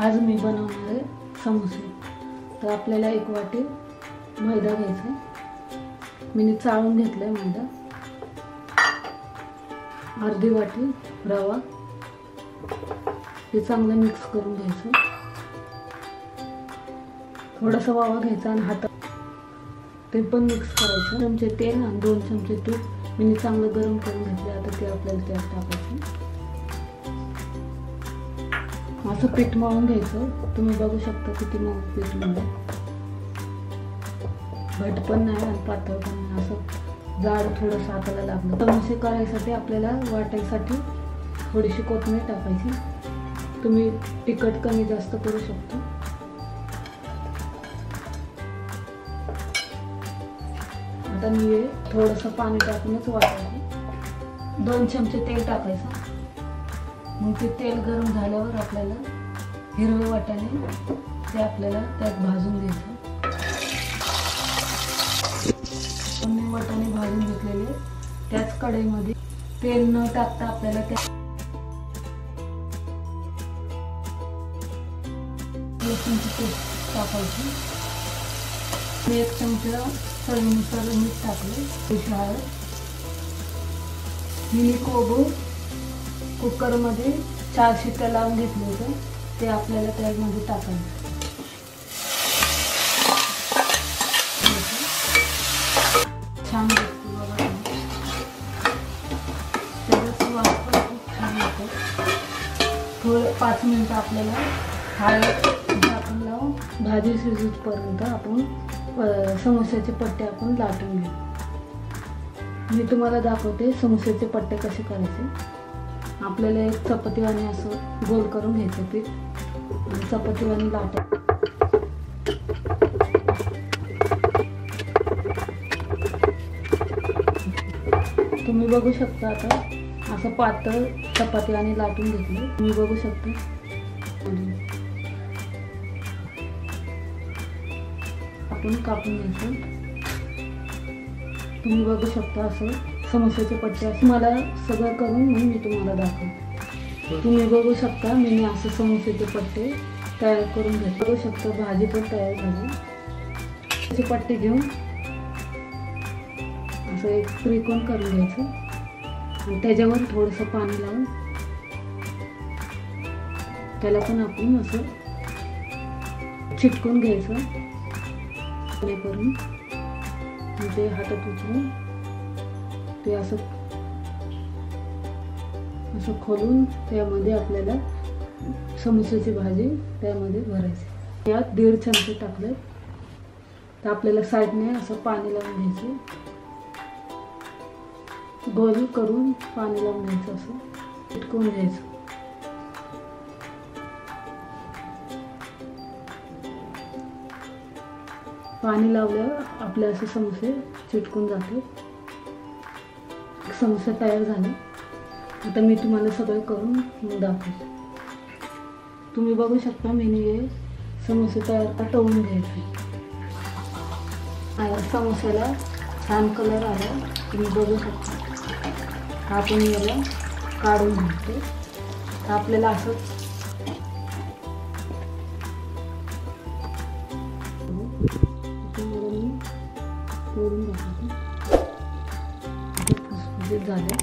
आज मी बनवणार आहे समोसे। तर आपल्याला एक वाटी मैदा घ्यायचा आहे। मी चाळून घेतलाय मैदा। अर्धी वाटी रवा, हे चांगलं मिक्स करून घ्यायचं। थोडासा रवा घ्यायचा आणि हातात ते पण मिक्स करायचं। चमचे तेल आणि 2 चमचे तूप मी चांगलं गरम करून घेतले। आता ते आपल्याला त्यात टाकायचं। असं पीठ मळून घ्यायचं। तुम्ही बघू शकता किती मऊ पीठ मळलं, घट पण नाही आणि पातळ पण नाही, असं जाड थोडंसं हाताला लागलं। समोसे करायसाठी आपल्याला वाटायसाठी थोडीशी कोथिंबीर टाकायची। तुम्ही तिखट कमी जास्त करू शकता। आता मी थोडंसं पाणी टाकूनच वाटायचं। 2 चमचे तेल टाकायचं। मग ते तेल गरम झाल्यावर आपल्याला हिरवे वाटाणे ते आपल्याला त्यात भाजून घ्यायचं। वाटाणे भाजून घेतलेले त्याच कढईमध्ये तेल न टाकता आपल्याला त्या लसूणची पेस्ट टाकायची। 1 चमचा चवीनुसार मीठ टाकले। हळद, मी कोबू कुकरमध्ये 4 शिट्ट्या लावून घेतले होते, ते आपल्याला त्यामध्ये टाकायचं। छान दिसते बघा, त्याचा वास पण खूप छान येतो। थोडं 5 मिनिटं आपल्याला हळद झाकण लावून भाजी शिजूपर्यंत आपण समोस्याचे पट्टे आपण लाटून घेऊ। मी तुम्हाला दाखवते समोस्याचे पट्टे कसे करायचे। आपल्याला एक चपातीवाणी असं गोल करून घ्यायचं पीठ आणि चपातीवाणी लाटायचं। तुम्ही बघू शकता आता असं पातळ चपातीवाणी लाटून घेतलं। तुम्ही बघू शकता आपण कापून घ्यायचं। तुम्ही बघू शकता असं समोस्याचे पट्टे असं मला सगळं करून मग मी तुम्हाला दाखवते। तुम्ही बघू शकता मी असं समोस्याचे पट्टे तयार करून घेतले। बघू शकता भाजी पण तयार झाली। असे पट्टे घेऊन असं एक त्रिकोण करून घ्यायचं आणि त्याच्यावर थोडंसं पाणी लावून त्याला पण आपण असं चिटकून घ्यायचं करून ते हातात उचलून ते असं खोलून त्यामध्ये आपल्याला समोस्याची भाजी त्यामध्ये भरायची। यात 1.5 चमचे टाकले तर आपल्याला साईडने असं पाणी लावून घ्यायचं। गोल करून पाणी लावून घ्यायचं, असं चिटकवून घ्यायचं। पाणी लावल्यावर आपले असे समोसे चिटकून जाते। समोसा तयार झाले। आता मी तुम्हाला सगळं करून दाखवते। तुम्ही बघू शकता मी हे समोसे तयार टवून घ्यायचे। समोस्याला छान कलर आला तुम्ही बघू शकता। आपण याला काढून घेतो। आपल्याला असं तोडून दाखवतो। झाले।